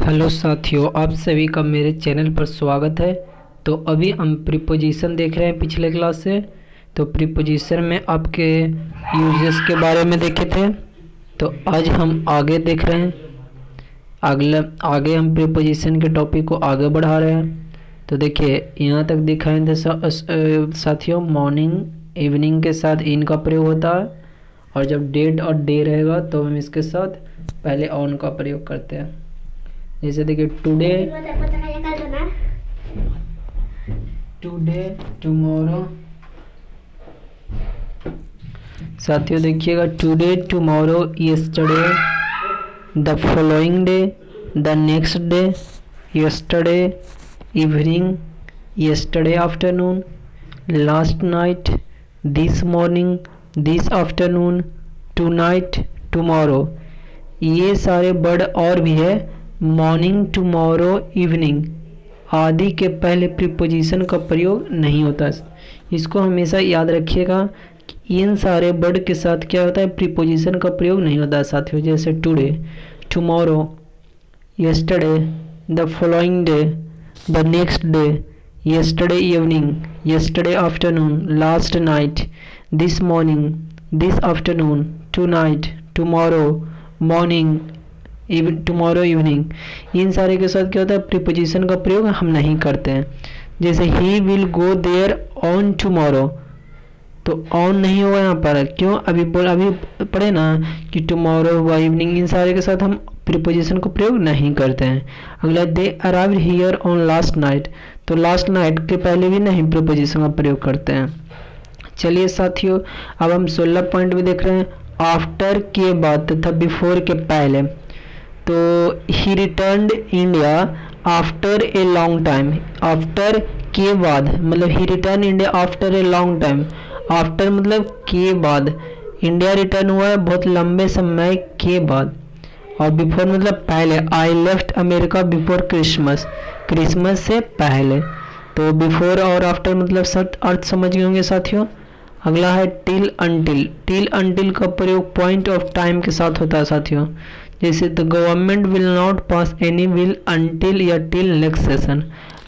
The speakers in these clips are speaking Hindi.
हेलो साथियों, आप सभी का मेरे चैनल पर स्वागत है। तो अभी हम प्रीपोजिशन देख रहे हैं पिछले क्लास से। तो प्रीपोजिशन में आपके यूजेस के बारे में देखे थे। तो आज हम आगे देख रहे हैं। आगे हम प्रीपोजिशन के टॉपिक को आगे बढ़ा रहे हैं। तो देखिए यहाँ तक दिखाएं थे साथियों, मॉर्निंग इवनिंग के साथ इन का प्रयोग होता है, और जब डेट और डे रहेगा तो हम इसके साथ पहले ऑन का प्रयोग करते हैं। जैसे देखिए टुडे, टुमारो। साथियों देखिएगा, today, tomorrow, yesterday, the following day, the next day, yesterday evening, yesterday afternoon, last night, this morning, this afternoon, tonight, tomorrow. ये सारे वर्ड और भी है। मॉर्निंग, टुमारो, इवनिंग आदि के पहले प्रीपोजिशन का प्रयोग नहीं होता। इसको हमेशा याद रखिएगा कि इन सारे वर्ड के साथ क्या होता है, प्रीपोजिशन का प्रयोग नहीं होता साथियों। जैसे today, tomorrow, yesterday, the following day, the next day, yesterday evening, yesterday afternoon, last night, this morning, this afternoon, tonight, tomorrow morning, tomorrow evening, इन सारे के साथ क्या होता है, प्रीपोजिशन का प्रयोग हम नहीं करते हैं। जैसे he will go there on tomorrow, तो ऑन नहीं होगा यहाँ पर। क्यों? अभी पढ़े ना कि टुमारो हुआ, इवनिंग, इन सारे के साथ हम प्रीपोजिशन को प्रयोग नहीं करते हैं। अगला, they arrived here on last night, तो लास्ट नाइट के पहले भी नहीं प्रीपोजिशन का प्रयोग करते हैं। चलिए साथियों, अब हम 16 पॉइंट भी देख रहे हैं। आफ्टर के बाद तथा बिफोर के पहले। तो he returned India after a long time. After के बाद मतलब he return India after a long time. After मतलब के बाद, इंडिया रिटर्न हुआ है बहुत लंबे समय के बाद। और बिफोर मतलब पहले। I left America before Christmas, Christmas से पहले। तो बिफोर और आफ्टर मतलब सब अर्थ समझ गए होंगे साथियों। अगला है टिल अंटिल। टिल अंटिल का प्रयोग पॉइंट ऑफ टाइम के साथ होता है साथियों। जैसे the government will not pass any bill until या टिल नेक्स्ट सेशन।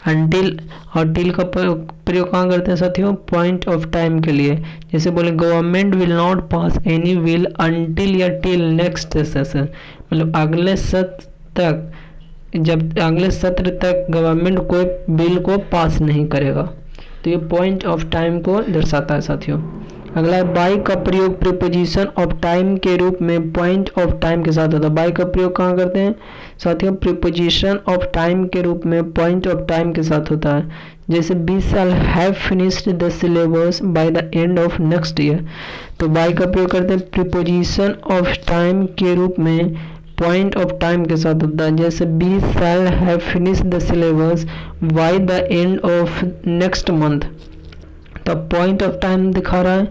अंटिल और टिल का प्रयोग कहाँ करते हैं साथियों, पॉइंट ऑफ टाइम के लिए। जैसे बोले government will not pass any bill until या टिल नेक्स्ट सेशन, मतलब अगले सत्र तक, जब अगले सत्र तक गवर्नमेंट कोई बिल को पास नहीं करेगा। तो ये पॉइंट ऑफ टाइम को दर्शाता है साथियों। अगला है बाय का प्रयोग प्रीपोजिशन ऑफ टाइम के रूप में पॉइंट ऑफ टाइम के साथ होता है। बाय का प्रयोग कहाँ करते हैं साथियों, प्रीपोजिशन ऑफ टाइम के रूप में पॉइंट ऑफ टाइम के साथ होता है। जैसे we shall have finished the syllabus by the end of next year. तो बाय का प्रयोग करते हैं प्रीपोजिशन ऑफ टाइम के रूप में पॉइंट ऑफ टाइम के साथ होता है। जैसे we shall have finished the syllabus by the end of next month, तो पॉइंट ऑफ टाइम दिखा रहा है।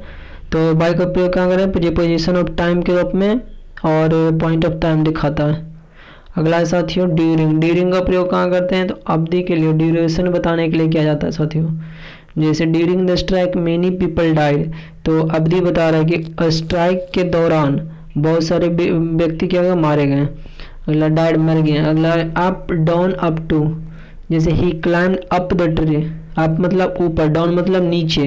तो बाय का प्रयोग कहाँ करें, प्रीपोजिशन ऑफ टाइम के रूप में, और पॉइंट ऑफ टाइम दिखाता है। अगला है साथियों ड्यूरिंग। ड्यूरिंग का प्रयोग कहाँ करते हैं, तो अवधि के लिए, ड्यूरेशन बताने के लिए किया जाता है साथियों। जैसे during the strike many people died, तो अवधि बता रहा है कि स्ट्राइक के दौरान बहुत सारे व्यक्ति क्या गए, मारे गए। अगला डाइड, मर गए। अगला अप डाउन अप टू। जैसे he climbed up the tree, up मतलब ऊपर, डाउन मतलब नीचे।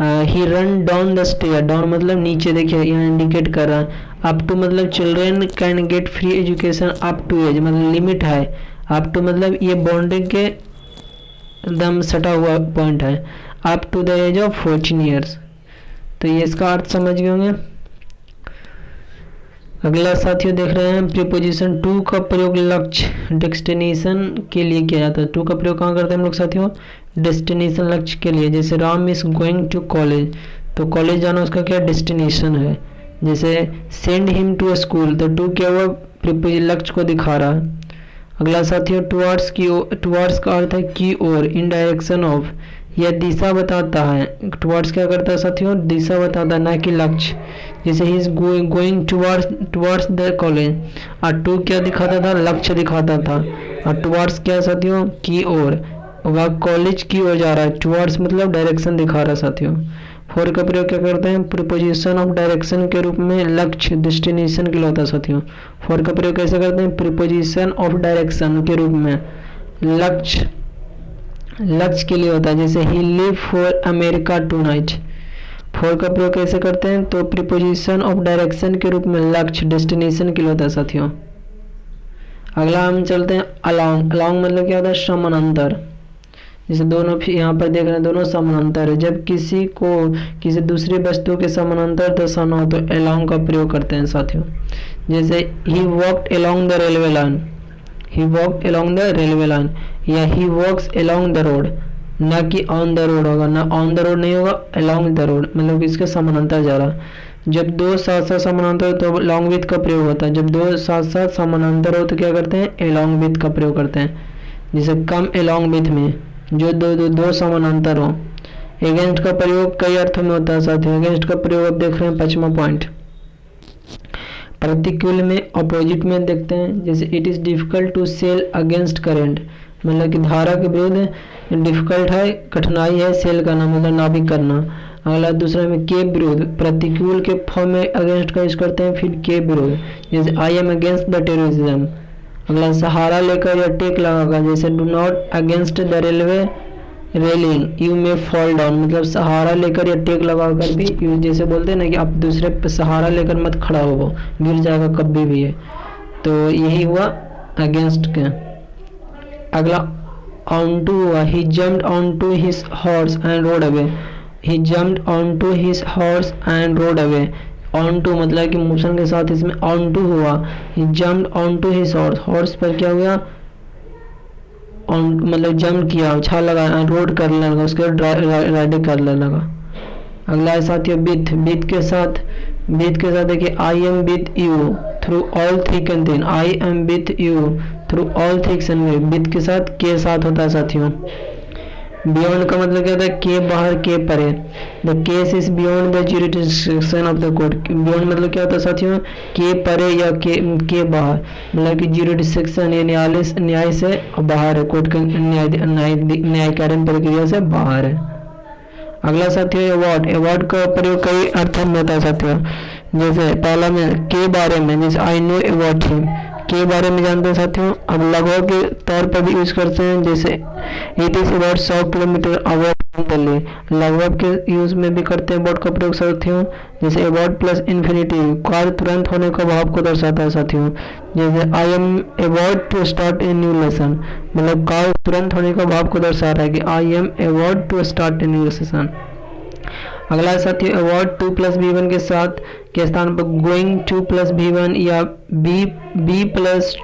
He run down the stair, down मतलब नीचे, देखिए यहाँ इंडिकेट कर रहा है। अप टू मतलब children can get free education up to age, मतलब लिमिट है। अप टू मतलब ये बाउंड्री के एकदम सटा हुआ पॉइंट है, up to the age of 14 years. तो ये इसका अर्थ समझ गए होंगे। अगला साथियों देख रहे हैं प्रीपोजिशन टू का प्रयोग लक्ष्य डेस्टिनेशन के लिए किया जाता है। टू का प्रयोग कहाँ करते हैं हम लोग साथियों, डेस्टिनेशन लक्ष्य के लिए। जैसे Ram is going to college, तो कॉलेज जाना उसका क्या डेस्टिनेशन है। जैसे send him to a school, तो टू क्या हुआ, लक्ष्य को दिखा रहा है। अगला साथियों टुवर्ड्स की, टुवर्ड्स का अर्थ है की ओर, इन डायरेक्शन ऑफ, यह दिशा बताता है। टुवर्ड्स क्या करता है साथियों, दिशा बताता है, ना कि लक्ष्य। जैसे he is going towards the college, और टू क्या दिखाता था, लक्ष्य दिखाता था। और टुवर्ड्स क्या साथियों, की ओर, वह कॉलेज की ओर जा रहा है। टुवर्ड्स मतलब डायरेक्शन दिखा रहा है साथियों। फॉर का प्रयोग क्या करते हैं, प्रीपोजिशन ऑफ डायरेक्शन के रूप में, लक्ष्य डेस्टिनेशन के लिए होता है साथियों। फॉर का प्रयोग कैसे करते हैं, प्रीपोजिशन ऑफ डायरेक्शन के रूप में, लक्ष्य के लिए होता है। जैसे he live for America tonight. For का प्रयोग कैसे करते हैं, तो प्रीपोजिशन ऑफ डायरेक्शन के रूप में, लक्ष्य डेस्टिनेशन के लिए होता है साथियों। अगला हम चलते हैं अलोंग। अलोंग मतलब क्या होता है, समानांतर। जैसे दोनों यहाँ पर देख रहे हैं, दोनों समानांतर है। जब किसी को किसी दूसरी वस्तु के समानांतर दर्शाना हो तो अलोंग का प्रयोग करते हैं साथियों। जैसे he walked along the railway line, he walked along the railway line, या he walks along the road, ना कि ऑन द रोड होगा, ना ऑन द रोड नहीं होगा, अलोंग द रोड मतलब इसके समानांतर जा रहा। जब दो साथ साथ समानांतर हो तो अलोंग विथ का प्रयोग होता है। जब दो साथ साथ समानांतर हो तो क्या करते हैं, अलोंग विथ का प्रयोग करते हैं। जैसे कम अलोंग विथ में, जो दो समानांतर हो। अगेंस्ट का प्रयोग कई अर्थों में होता है साथियों। अगेंस्ट का प्रयोग आप देख रहे हैं 5वां पॉइंट। प्रतिकूल में, अपोजिट में देखते हैं। जैसे it is difficult to sail against current, मतलब कि धारा के विरुद्ध डिफिकल्ट है, कठिनाई है सेल करना मतलब नाविक करना। अगला दूसरा में के विरुद्ध, प्रतिकूल के फॉर्म में अगेंस्ट का यूज करते हैं, फिर के विरुद्ध। जैसे I am against the terrorism. अगला सहारा लेकर या टेक लगाकर, जैसे do not against the railway railing you may fall down, मतलब सहारा लेकर या टेक लगाकर भी यूज, जैसे बोलते हैं ना कि आप दूसरे पे सहारा लेकर मत खड़ा हो, वो गिर जाएगा कभी भी है। तो यही हुआ अगेंस्ट के। अगला ऑन टू हुआ, he jumped on to his horse and rode away, he jumped on to his horse and rode away. On to मतलब कि मोशन के साथ इसमें ऑन टू हुआ, he jumped on to his horse, horse पर क्या हुआ, ऑन मतलब जंप किया, छाल लगा, रोड करने लगा, उसके राइडिंग करने लगा। अगला है साथियों विथ, विथ के साथ देखिए I am with you through all thick and thin, I am with you through all thicks and thin, with के साथ के साथ होता है साथियों। बियॉन्ड का मतलब क्या होता है, के बाहर के परे। The case is beyond the jurisdiction of the court. Beyond मतलब क्या होता है साथियों, के परे या के बाहर, मतलब कि ज्यूरिडिक्शन या न्याय से बाहर है, कोर्ट के न्यायिक प्रक्रिया से बाहर है। अगला साथियों अवार्ड। अवार्ड का प्रयोग कई अर्थों में होता है साथियों। जैसे पहला में के बारे में, जैसे आई नो अवार्ड हिम, के बारे में जानते हैं साथियों। अब लगभग के तौर पर भी यूज करते हैं, जैसे it is about 100 kilometre award from Delhi, लगभग के यूज में भी करते हैं अबाउट का प्रयोग साथियों। जैसे अबाउट प्लस इन्फिनिटिव, कार्य तुरंत होने का भाव को दर्शाता है साथियों। जैसे I am about to start a new lesson, मतलब कार्य तुरंत होने का भाव को दर्शा रहा है कि I am about to start a new lesson. अगला साथियों अवार्ड 2 प्लस B1 के साथ के स्थान पर गोइंग 2 प्लस B1 या B plus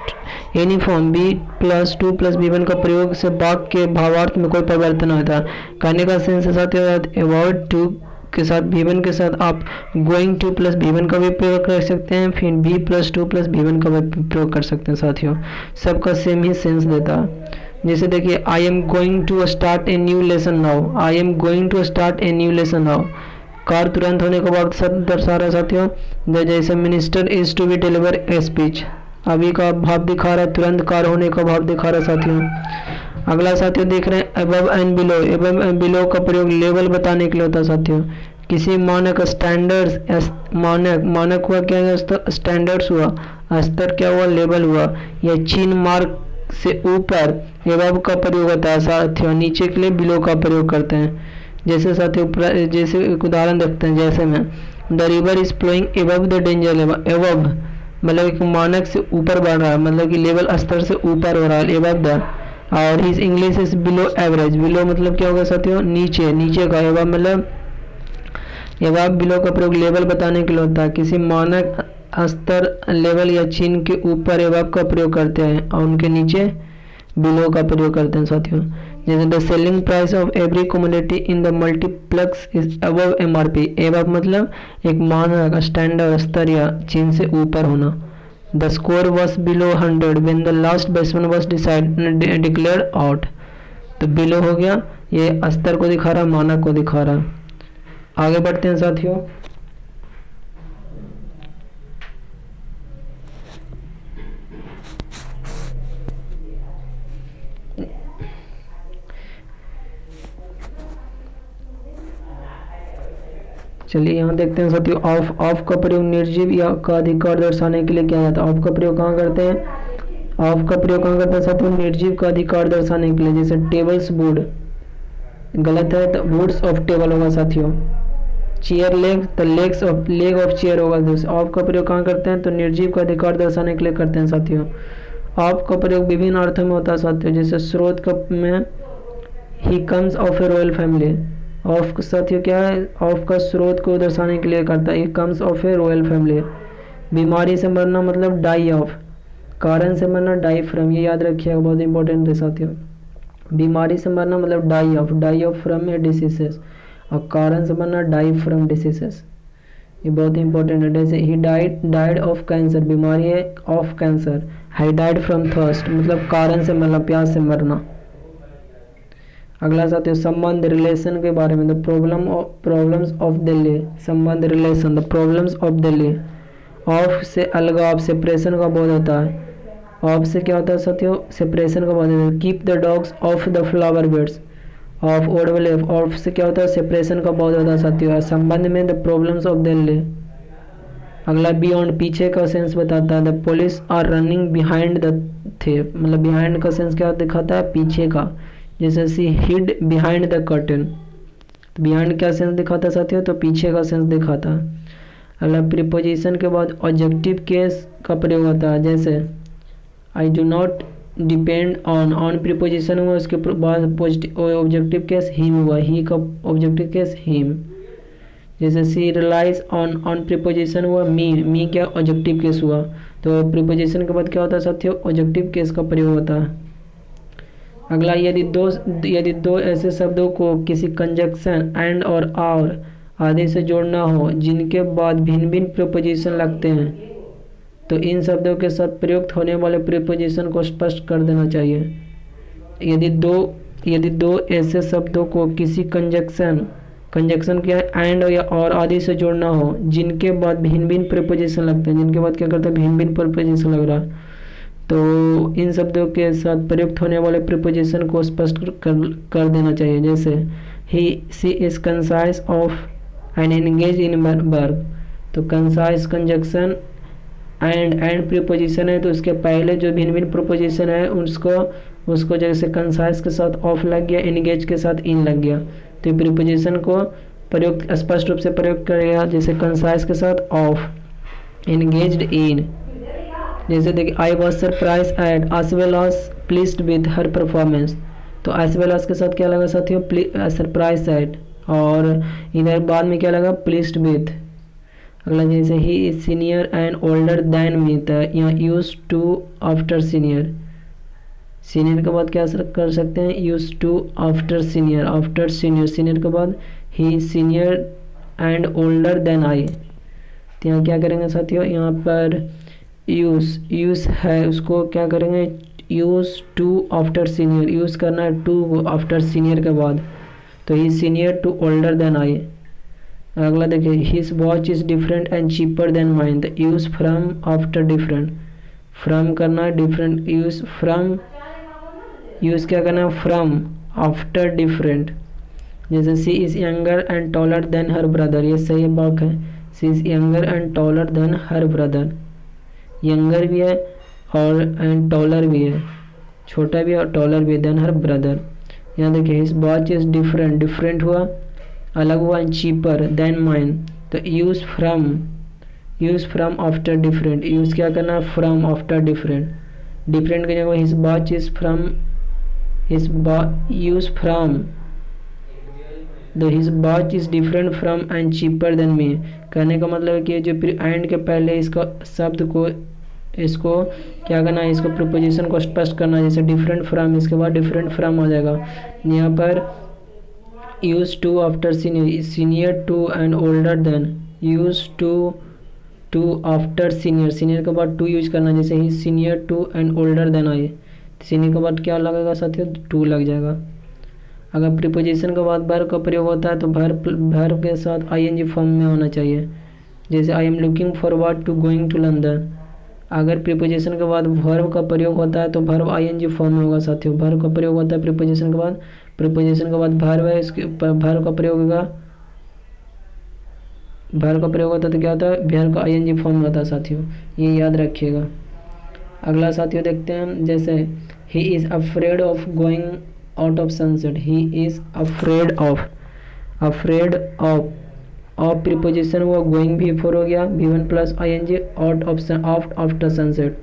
any form B plus 2 plus B1 का प्रयोग से वाक्य के भावार्थ में कोई परिवर्तन होता है। कहने का सेंस साथियों अवार्ड 2 के साथ B1 के साथ आप गोइंग 2 प्लस B1 का भी प्रयोग कर सकते हैं, फिर B प्लस 2 प्लस B1 का भी प्रयोग कर सकते हैं साथियों। सबका सेम ही सेंस देता है। जैसे देखिए I am going to start a new lesson now, I am going to start a new lesson now, कार तुरंत होने का भाव दर्शा रहा है साथियों। जैसे minister is to be deliver a speech, अभी का भाव दिखा रहा है, तुरंत कार होने का भाव दिखा रहा है साथियों। अगला साथियों देख रहे हैं above and below. Above and below का प्रयोग लेवल बताने के लिए होता है साथियों। किसी मानक स्टैंडर्ड्स, मानक हुआ क्या है, स्टैंडर्ड्स हुआ, स्तर क्या हुआ, लेवल हुआ, या चिन्ह मार्क से ऊपर एबव का प्रयोग होता है साथियों। नीचे के लिए बिलो का प्रयोग करते हैं। जैसे साथियों जैसे एक उदाहरण देखते हैं, जैसे में the river is flowing above the danger level, above मतलब एक मानक से ऊपर बढ़ रहा है, मतलब कि लेवल स्तर से ऊपर हो रहा है, एबव द। और his English is below average, below मतलब क्या होगा साथियों, नीचे, नीचे का। एबव मतलब एबव बिलो का प्रयोग लेवल बताने के लिए होता है। किसी मानक स्तर लेवल या चिन्ह के ऊपर एबव का प्रयोग करते हैं और उनके नीचे बिलो का प्रयोग करते हैं साथियों। जैसे the selling price of every commodity in the multiplex is above MRP। Above मतलब एक मानक स्टैंडर्ड स्तर या चिन्ह से ऊपर होना। The score was below 100 when the last batsman was declared out. तो बिलो हो गया, ये स्तर को दिखा रहा, मानक को दिखा रहा। आगे बढ़ते हैं साथियों। चलिए यहाँ देखते हैं साथियों, ऑफ। ऑफ का प्रयोग निर्जीव या का अधिकार दर्शाने के लिए किया जाता है। ऑफ का प्रयोग कहाँ करते हैं? ऑफ का प्रयोग कहाँ करते हैं साथियों? निर्जीव का अधिकार दर्शाने के लिए, जैसे टेबल्स बोर्ड, गलत है तो वुड्स ऑफ टेबल होगा साथियों। चेयर लेग तो लेग ऑफ चेयर होगा। ऑफ का प्रयोग कहाँ करते हैं? तो निर्जीव का अधिकार दर्शाने के लिए करते हैं साथियों। ऑफ का प्रयोग विभिन्न अर्थों में होता है साथियों, जैसे स्रोत का में he comes of A royal family. Of साथियों क्या है? ऑफ का स्रोत को दर्शाने के लिए करता है, he comes of A royal family. बीमारी से मरना मतलब डाई ऑफ, कारण से मरना डाई फ्रॉम, ये याद रखिएगा, बहुत इंपॉर्टेंट है साथियों। बीमारी से मरना मतलब die of from a diseases, और कारण से मरना डाई फ्रॉम डिसीजेस, ये बहुत इंपॉर्टेंट है। जैसे ही डाइड ऑफ कैंसर, बीमारी है of cancer. He died from thirst मतलब कारण से मरना, प्यास से मरना। अगला साथियों संबंध, रिलेशन के बारे में, द प्रॉब्लम्स ऑफ दिल्ली, संबंध relation, the problems of Delhi. Of से अलगाव, सेपरेशन का बोध होता है। ऑफ से क्या होता है साथियों? सेपरेशन का बोध होता है। Keep the dogs off the flower beds, off ओडबल। ऑफ से क्या होता है? सेपरेशन का बोध होता है साथियों। संबंध में द प्रॉब्लम्स ऑफ दिल्ली। अगला बियॉन्ड, पीछे का सेंस बताता है। The police are running behind the thief, मतलब बिहाइंड का सेंस क्या दिखाता है? पीछे का, जैसे she hid behind the curtain, तो बिहाइंड क्या सेंस दिखाता है साथियों? तो पीछे का सेंस दिखाता है। अगला प्रीपोजिशन के बाद ऑब्जेक्टिव केस का प्रयोग होता है, जैसे I do not depend on preposition हुआ, उसके बाद ऑब्जेक्टिव केस हिम हुआ, ही का ऑब्जेक्टिव केस हिम। जैसे सी रिलाइज ऑन प्रीपोजिशन हुआ मी क्या ऑब्जेक्टिव केस हुआ। तो प्रीपोजिशन के बाद क्या होता है साथियों? ऑब्जेक्टिव केस का प्रयोग होता है। अगला, यदि दो ऐसे शब्दों को किसी कंजक्शन एंड और आदि से जोड़ना हो जिनके बाद भिन्न भिन्न प्रीपोजिशन लगते हैं, तो इन शब्दों के साथ प्रयुक्त होने वाले प्रीपोजिशन को स्पष्ट कर देना चाहिए। यदि दो ऐसे शब्दों को किसी कंजक्शन क्या है? एंड या और आदि से जोड़ना हो जिनके बाद भिन्न भिन्न प्रीपोजिशन लगते हैं, जिनके बाद क्या करते हैं? भिन्न भिन्न प्रीपोजिशन लग रहा है, तो इन शब्दों के साथ प्रयुक्त होने वाले प्रीपोजिशन को स्पष्ट कर देना चाहिए। जैसे she is concise of and engage in work, तो कंसाइज कंजक्शन एंड प्रीपोजिशन है, तो उसके पहले जो भिन्न भिन्न प्रीपोजिशन है उसको जैसे कंसाइज के साथ ऑफ लग गया, एंगेज के साथ इन लग गया, तो प्रीपोजिशन को प्रयोग स्पष्ट रूप से प्रयोग करेगा, जैसे कंसाइज के साथ ऑफ, एंगेज्ड इन। जैसे देखिए I was surprise at as well as pleased with her performance, तो एज वेल एज के साथ क्या लगा साथियों? सरप्राइज एट, और इधर बाद में क्या लगा? Pleased with. अगला, जैसे he is senior and older than me, तो यहाँ use to after senior, senior के बाद क्या कर सकते हैं? Use to after senior, senior के बाद he senior and older than I, तो यहाँ क्या करेंगे साथियों? यहाँ पर यूज है, उसको क्या करेंगे? Use to after senior, use करना है टू आफ्टर सीनियर के बाद, तो he senior to older than I. अगला देखिए, his watch is different and cheaper than mine, तो use from after different, from करना है डिफरेंट, यूज फ्रॉम, यूज क्या करना है? From after different. जैसे she is younger and taller than her brother, ये सही बात है, she is younger and taller than her brother, younger भी है और एंड टॉलर भी है, छोटा भी है और टॉलर भी है, देन हर ब्रदर। यहाँ देखिए हिज वॉच इज डिफरेंट हुआ, अलग हुआ, चीपर देन माइन, तो use from after different, use क्या करना? फ्रॉम आफ्टर डिफरेंट की जगह his watch is from, use from, the his watch is different from and cheaper than me. कहने का मतलब है कि जो एंड के पहले इसका शब्द को, इसको क्या करना है? इसको प्रीपोजिशन को स्पष्ट करना है, जैसे डिफरेंट फ्रॉम, इसके बाद डिफरेंट फ्रॉम आ जाएगा। यहाँ पर use to after senior to and older than, use to after senior के बाद टू यूज करना, जैसे he senior to and older than I, senior के बाद क्या लगेगा साथियों? टू लग जाएगा। अगर प्रीपोजिशन के बाद वर्ब का प्रयोग होता है तो वर्ब के साथ आईएनजी फॉर्म में होना चाहिए, जैसे I am looking forward to going to London. अगर प्रीपोजिशन के बाद वर्ब का प्रयोग होता है तो वर्ब आईएनजी फॉर्म में होगा साथियों। वर्ब का प्रयोग होता है प्रीपोजिशन के बाद वर्ब है, इसके वर्ब का प्रयोग होगा भर का प्रयोग होता है तो क्या होता है, भर का आईएनजी फॉर्म होता है साथियों, ये याद रखिएगा। अगला साथियों देखते हैं, जैसे he is afraid of going out of sunset, he is afraid of preposition हुआ गोइंग भी फोर हो गया, V1 plus ING out of after sunset.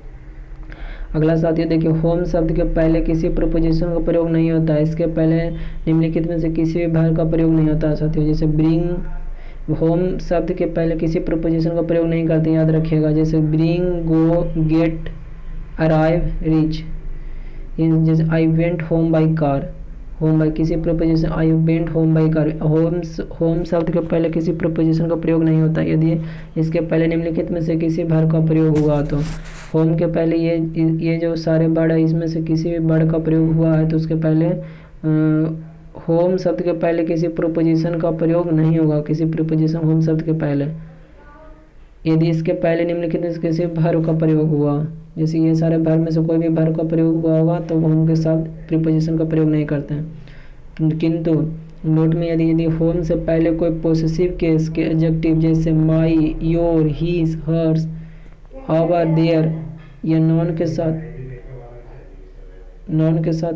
अगला साथियों देखिए, होम शब्द के पहले किसी प्रीपोजिशन का प्रयोग नहीं होता है, इसके पहले निम्नलिखित में से किसी भी भाग का प्रयोग नहीं होता है साथियों। जैसे ब्रिंग, होम शब्द के पहले किसी प्रीपोजिशन का प्रयोग नहीं करते, याद रखिएगा। जैसे bring, go, get, arrive, reach. जैसे I went home by car, home by किसी preposition, I went home by car. Home शब्द के पहले किसी प्रीपोजिशन का प्रयोग नहीं होता यदि इसके पहले निम्नलिखित में से किसी वर्ब का प्रयोग हुआ तो। होम के पहले ये जो सारे वर्ड है इसमें से किसी भी वर्ड का प्रयोग हुआ है तो उसके पहले होम शब्द के पहले किसी प्रीपोजिशन का प्रयोग नहीं होगा, किसी प्रीपोजिशन होम शब्द के पहले। यदि इसके पहले निम्नलिखित में से किसी वर्ब का प्रयोग हुआ, जैसे ये सारे वर्ब में से कोई भी वर्ब का प्रयोग हुआ होगा तो होम के साथ प्रीपोजिशन का प्रयोग नहीं करते हैं। किंतु नोट में यदि होम से पहले कोई पोसेसिव केस के एडजेक्टिव जैसे my, your, his, hers, our, their या नॉन के साथ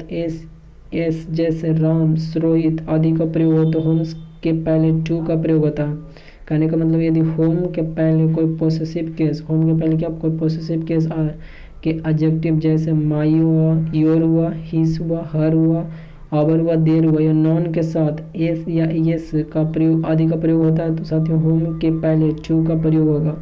एस जैसे राम, रोहित आदि का प्रयोग हो तो होम्स के पहले टू का प्रयोग होता है। कहने का मतलब यदि होम के पहले कोई पोसेसिव केस, होम के पहले क्या कोई पोसेसिव केस के एडजेक्टिव जैसे माई हुआ, योर हुआ, हिज हुआ, हर हुआ, आवर हुआ, देर हुआ या नॉन के साथ एस या यस का प्रयोग आदि का प्रयोग होता है तो साथियों होम के पहले टू का प्रयोग होगा।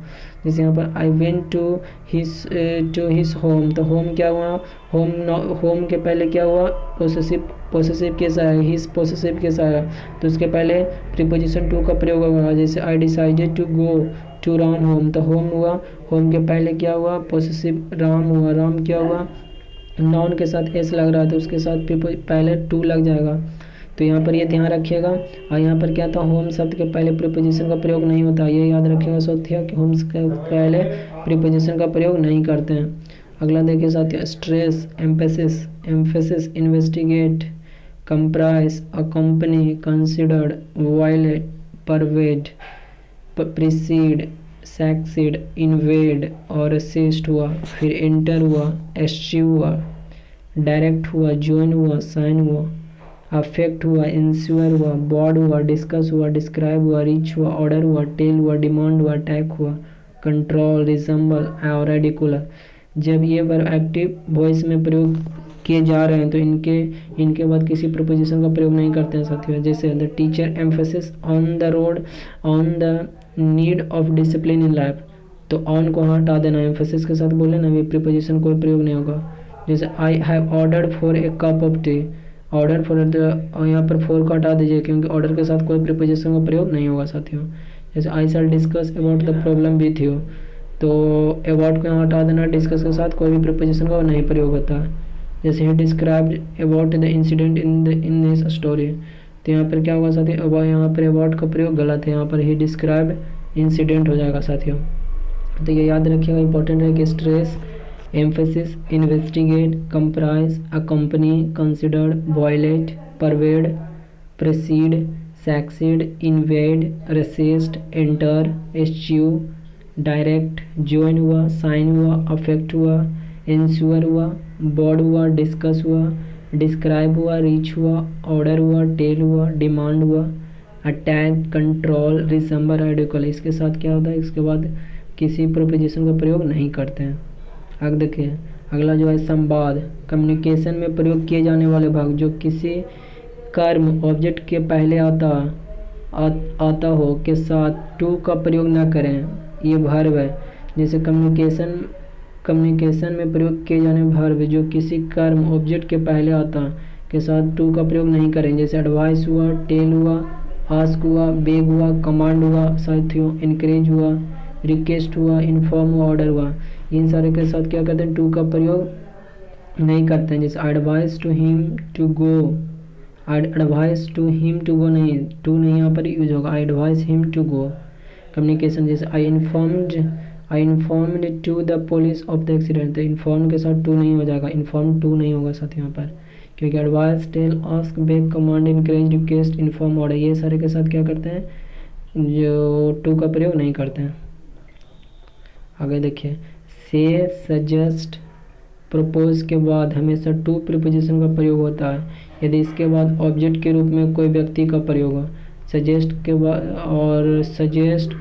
जैसे यहाँ पर I went to his home, तो होम क्या हुआ, होम के पहले क्या हुआ, पोसेसिव केस आया, हिज पोसेसिव केस आया तो उसके पहले प्रीपोजिशन टू का प्रयोग होगा। जैसे I decided to go to Ram home, तो होम हुआ, होम के पहले क्या हुआ, पोसेसिव राम हुआ, राम क्या हुआ, नॉन के साथ एस लग रहा है तो उसके साथ पहले टू लग जाएगा। तो यहाँ पर ये ध्यान रखिएगा। और यहाँ पर क्या था, होम शब्द के पहले प्रीपोजिशन का प्रयोग नहीं होता, ये याद रखिएगा साथियों कि होम के पहले प्रीपोजिशन का प्रयोग नहीं करते हैं। अगला देखिए साथियों, stress, emphasis, investigate, comprise, accompany, considered, violate, pervade, precede, succeed, invade और असिस्ट हुआ, फिर एंटर हुआ, एस्चीव हुआ, डायरेक्ट हुआ, ज्वाइन हुआ, साइन हुआ, अफेक्ट हुआ, इंश्योर हुआ, बॉर्ड हुआ, डिस्कस हुआ, डिस्क्राइब हुआ, रीच हुआ, ऑर्डर हुआ, टेल हुआ, डिमांड हुआ, अटैक हुआ, कंट्रोल, रिजम्बल और रेडिकुलर। जब ये वर्ब एक्टिव वॉइस में प्रयोग किए जा रहे हैं तो इनके बाद किसी प्रीपोजिशन का प्रयोग नहीं करते हैं साथियों। जैसे the teacher emphasis on the road on the need of discipline in life, तो ऑन को हटा देना, एम्फेसिस के साथ बोले ना, ये प्रीपोजिशन कोई प्रयोग नहीं होगा। जैसे I have ordered for a cup of T, order for, यहाँ पर फोर को हटा दीजिए क्योंकि ऑर्डर के साथ कोई प्रीपोजिशन का प्रयोग नहीं होगा साथियों। जैसे I shall discuss about the problem with you, तो अबाउट को यहाँ हटा देना, डिस्कस के साथ कोई भी प्रीपोजिशन का नहीं प्रयोग होता है। जैसे ही described about the incident in this story, तो यहाँ पर क्या होगा साथियों, अब यहाँ पर अबाउट का प्रयोग गलत है, यहाँ पर ही डिस्क्राइब इंसिडेंट हो जाएगा साथियों। तो ये याद रखिएगा, इंपॉर्टेंट है कि stress, emphasis, investigate, comprise, accompany, considered, violate, pervade, precede, succeed, invade, resist, enter, eschew, direct, join हुआ, साइन हुआ, अफेक्ट हुआ, इंश्योर हुआ, बॉर्ड हुआ, डिस्कस हुआ, डिस्क्राइब हुआ, रीच हुआ, ऑर्डर हुआ, टेल हुआ, डिमांड हुआ, अटैक, कंट्रोल, रिसेंबर, रेडिकल। इसके साथ क्या होता है, इसके बाद किसी प्रीपोजिशन का प्रयोग नहीं करते हैं। अब देखिए अगला जो है संवाद, कम्युनिकेशन में प्रयोग किए जाने वाले भाग जो किसी कर्म ऑब्जेक्ट के पहले आता हो के साथ टू का प्रयोग ना करें, ये वर्ब है। जैसे कम्युनिकेशन में प्रयोग किए जाने वर्ब जो किसी कर्म ऑब्जेक्ट के पहले आता के साथ टू का प्रयोग नहीं करें। जैसे एडवाइस हुआ, टेल हुआ, आस्क हुआ, बेग हुआ, कमांड हुआ साथियों, इनकरेज हुआ, रिक्वेस्ट हुआ, इन्फॉर्म हुआ, ऑर्डर हुआ, इन सारे के साथ क्या करते हैं, टू का प्रयोग नहीं करते हैं। जैसे advise to him to go, advise to him to go नहीं, टू नहीं यहाँ पर यूज होगा, advise him to go. Communication जैसे I informed to the police of the accident, तो इन्फॉर्म के साथ टू नहीं हो जाएगा, इन्फॉर्म टू नहीं होगा साथ यहाँ पर, क्योंकि advice, tell, ask, beg, command, encourage, request, inform, order ये सारे के साथ क्या करते हैं, जो टू का प्रयोग नहीं करते हैं। आगे देखिए, से, सजेस्ट, प्रपोज के बाद हमेशा टू प्रीपोजिशन का प्रयोग होता है यदि इसके बाद ऑब्जेक्ट के रूप में कोई व्यक्ति का प्रयोग हो। सजेस्ट के बाद और सजेस्ट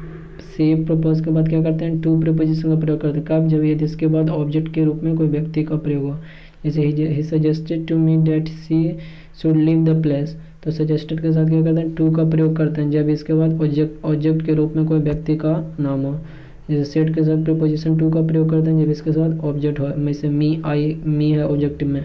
से प्रपोज के बाद क्या करते हैं, टू प्रीपोजिशन का प्रयोग करते हैं। कब, जब यदि इसके बाद ऑब्जेक्ट के रूप में कोई व्यक्ति का प्रयोग हो। जैसे he suggested to me that she should leave the place, तो सजेस्टेड के साथ क्या करते हैं, टू का प्रयोग करते हैं जब इसके बाद ऑब्जेक्ट के रूप में कोई व्यक्ति का नाम हो। जैसे सेट के साथ प्रीपोजिशन टू का प्रयोग करते हैं जब इसके साथ ऑब्जेक्ट हो, में से मी है ऑब्जेक्टिव में,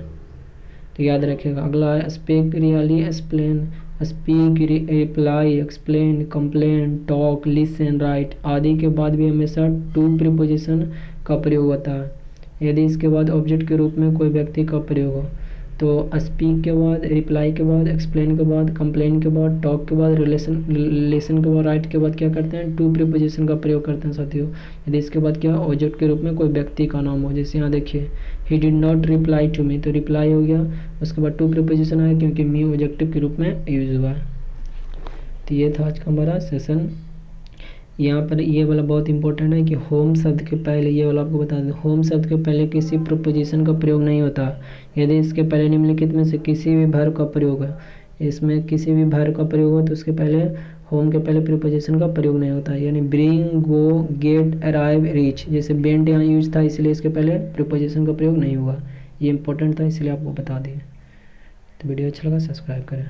तो याद रखिएगा। अगला है speak, really, explain. Speak, reply, explain, complain, talk, listen, right आदि के बाद भी हमेशा टू प्रीपोजिशन का प्रयोग होता है यदि इसके बाद ऑब्जेक्ट के रूप में कोई व्यक्ति का प्रयोग हो। तो स्पीक के बाद, रिप्लाई के बाद, एक्सप्लेन के बाद, कंप्लेन के बाद, टॉक के बाद, लिसन के बाद, राइट के बाद क्या करते हैं, टू प्रीपोजिशन का प्रयोग करते हैं साथियों यदि इसके बाद क्या ऑब्जेक्ट के रूप में कोई व्यक्ति का नाम हो। जैसे यहाँ देखिए, he did not reply to me, तो रिप्लाई हो गया, उसके बाद टू प्रीपोजिशन आया क्योंकि मी ऑब्जेक्टिव के रूप में यूज हुआ है। तो ये था आज का हमारा सेशन। यहाँ पर ये वाला बहुत इंपॉर्टेंट है कि होम शब्द के पहले, ये वाला आपको बता दें, होम शब्द के पहले किसी प्रीपोजिशन का प्रयोग नहीं होता यदि इसके पहले निम्नलिखित में से किसी भी वर्ब का प्रयोग है। इसमें किसी भी वर्ब का प्रयोग हो तो उसके पहले, होम के पहले प्रीपोजिशन का प्रयोग नहीं होता। यानी bring, go, get, arrive, reach, जैसे बेंट यहाँ यूज था इसलिए इसके पहले प्रीपोजिशन का प्रयोग नहीं हुआ। ये इंपॉर्टेंट था इसलिए आपको बता दिए। तो वीडियो अच्छा लगा सब्सक्राइब करें।